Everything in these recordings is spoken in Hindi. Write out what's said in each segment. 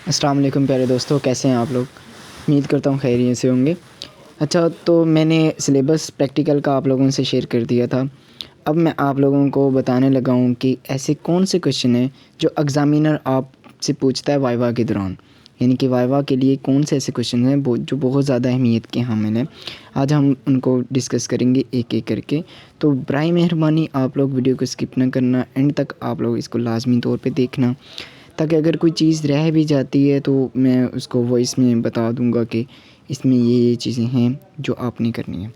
अस्सलाम वालेकुम प्यारे दोस्तों, कैसे हैं आप लोग। उम्मीद करता हूँ खैरियत से होंगे। अच्छा, तो मैंने सिलेबस प्रैक्टिकल का आप लोगों से शेयर कर दिया था। अब मैं आप लोगों को बताने लगा हूँ कि ऐसे कौन से क्वेश्चन हैं जो एग्ज़ामिनर आपसे पूछता है वाइवा के दौरान, यानी कि वाइवा के लिए कौन से ऐसे क्वेश्चन हैं जो बहुत ज़्यादा अहमियत के हामिल हैं। आज हम उनको डिस्कस करेंगे एक एक करके। तो बराए मेहरबानी आप लोग वीडियो को स्किप ना करना, एंड तक आप लोग इसको लाजमी तौर पे देखना, ताकि अगर कोई चीज़ रह भी जाती है तो मैं उसको वॉइस में बता दूंगा कि इसमें ये चीज़ें हैं जो आपने करनी है।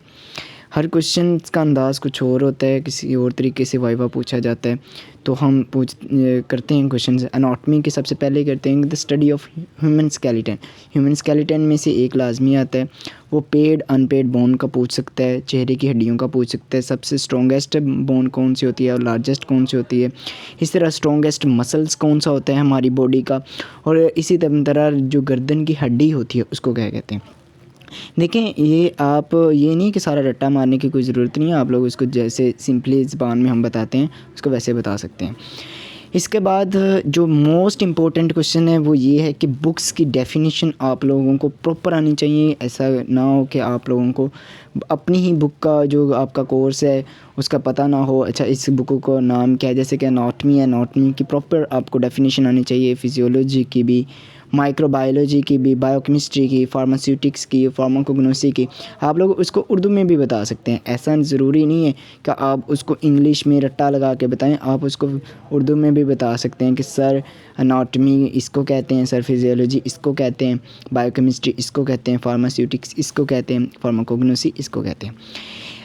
हर क्वेश्चन का अंदाज़ कुछ और होता है, किसी और तरीके से वाइवा पूछा जाता है। तो हम करते हैं क्वेश्चन एनाटॉमी के। सबसे पहले करते हैं the study of human skeleton. Human skeleton में से एक लाजमी आता है, वो पेड अनपेड बोन का पूछ सकता है, चेहरे की हड्डियों का पूछ सकता है, सबसे स्ट्रॉन्गेस्ट बोन कौन सी होती है और लार्जेस्ट कौन सी होती है, इस तरह स्ट्रॉन्गेस्ट मसल्स कौन सा होता है हमारी बॉडी का, और इसी तरह जो गर्दन की हड्डी होती है उसको क्या कहते हैं। देखें, ये आप ये नहीं कि सारा रट्टा मारने की कोई ज़रूरत नहीं है, आप लोग इसको जैसे सिंपली ज़बान में हम बताते हैं उसको वैसे बता सकते हैं। इसके बाद जो मोस्ट इम्पोर्टेंट क्वेश्चन है वो ये है कि बुक्स की डेफिनेशन आप लोगों को प्रॉपर आनी चाहिए। ऐसा ना हो कि आप लोगों को अपनी ही बुक का जो आपका कोर्स है उसका पता ना हो। अच्छा, इस बुक का नाम क्या है, जैसे कि एनाटॉमी है, एनाटॉमी की प्रॉपर आपको डेफिनेशन आनी चाहिए, फिजियोलॉजी की भी, माइक्रोबायोलॉजी की भी, बायोकेमिस्ट्री की, फार्मास्यूटिक्स की, फार्माकोग्नोसी की। आप लोग उसको उर्दू में भी बता सकते हैं, ऐसा ज़रूरी नहीं है कि आप उसको इंग्लिश में रट्टा लगा के बताएं, आप उसको उर्दू में भी बता सकते हैं कि सर एनाटॉमी इसको कहते हैं, सर फिजियोलॉजी इसको कहते हैं, बायोकेमिस्ट्री इसको कहते हैं, फार्मास्यूटिक्स इसको कहते हैं, फार्माकोग्नोसी इसको कहते हैं।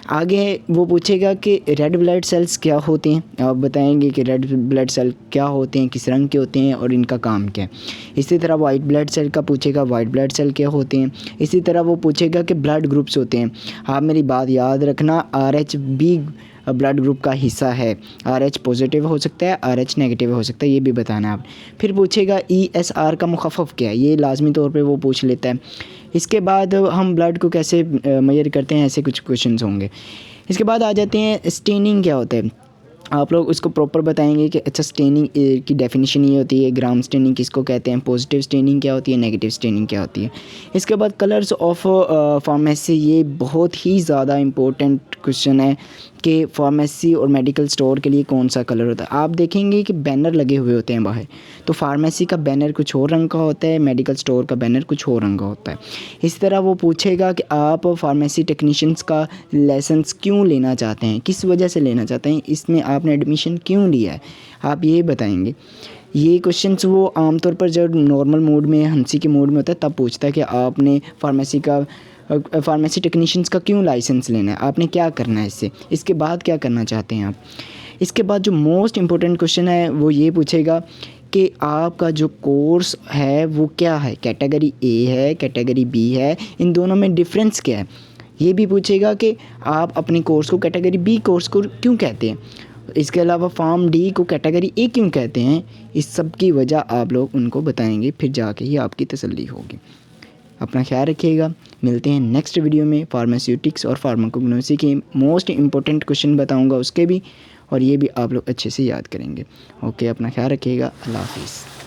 आगे वो पूछेगा कि रेड ब्लड सेल्स क्या होते हैं, आप बताएंगे कि रेड ब्लड सेल क्या होते हैं, किस रंग के होते हैं और इनका काम क्या है। इसी तरह वाइट ब्लड सेल का पूछेगा, वाइट ब्लड सेल क्या होते हैं। इसी तरह वो पूछेगा कि ब्लड ग्रुप्स होते हैं। आप मेरी बात याद रखना, RH भी ब्लड ग्रुप का हिस्सा है। RH पॉजिटिव हो सकता है, RH नेगेटिव हो सकता है, ये भी बताना है आप। फिर पूछेगा ESR का मुखफ़फ़ क्या है, ये लाजमी तौर पे वो पूछ लेता है। इसके बाद हम ब्लड को कैसे मेजर करते हैं, ऐसे कुछ क्वेश्चंस होंगे। इसके बाद आ जाते हैं स्टेनिंग क्या होता है। आप लोग उसको प्रॉपर बताएंगे कि अच्छा स्टेनिंग की डेफिनेशन ये होती है, ग्राम स्टेनिंग किसको कहते हैं, पॉजिटिव स्टेनिंग क्या होती है, नेगेटिव स्टेनिंग क्या होती है। इसके बाद कलर्स ऑफ फार्मेसी, ये बहुत ही ज़्यादा इम्पोर्टेंट क्वेश्चन है कि फार्मेसी और मेडिकल स्टोर के लिए कौन सा कलर होता है। आप देखेंगे कि बैनर लगे हुए होते हैं बाहर, तो फार्मेसी का बैनर कुछ और रंग का होता है, मेडिकल स्टोर का बैनर कुछ और रंग का होता है। इस तरह वो पूछेगा कि आप फार्मेसी टेक्नीशियंस का लाइसेंस क्यों लेना चाहते हैं, किस वजह से लेना चाहते हैं, इसमें आपने एडमिशन क्यों लिया है, आप ये बताएंगे। ये क्वेश्चंस वो आमतौर पर जब नॉर्मल मूड में, हंसी के मूड में होता है तब पूछता है कि आपने फार्मेसी टेक्नीशियंस का क्यों लाइसेंस लेना है, आपने क्या करना है इससे, इसके बाद क्या करना चाहते हैं आप। इसके बाद जो मोस्ट इम्पोर्टेंट क्वेश्चन है वो ये पूछेगा कि आपका जो कोर्स है वो क्या है, कैटेगरी A है, कैटेगरी B है, इन दोनों में डिफरेंस क्या है। ये भी पूछेगा कि आप अपने कोर्स को कैटेगरी B कोर्स को क्यों कहते हैं, इसके अलावा फॉर्म D को कैटेगरी A क्यों कहते हैं। इस सब की वजह आप लोग उनको बताएंगे, फिर जाके ही आपकी तसल्ली होगी। अपना ख्याल रखिएगा, मिलते हैं नेक्स्ट वीडियो में। फार्मास्यूटिक्स और फार्माकोग्नोसी के मोस्ट इंपॉर्टेंट क्वेश्चन बताऊंगा उसके भी, और ये भी आप लोग अच्छे से याद करेंगे। ओके, अपना ख्याल रखिएगा। अल्लाह हाफिज़।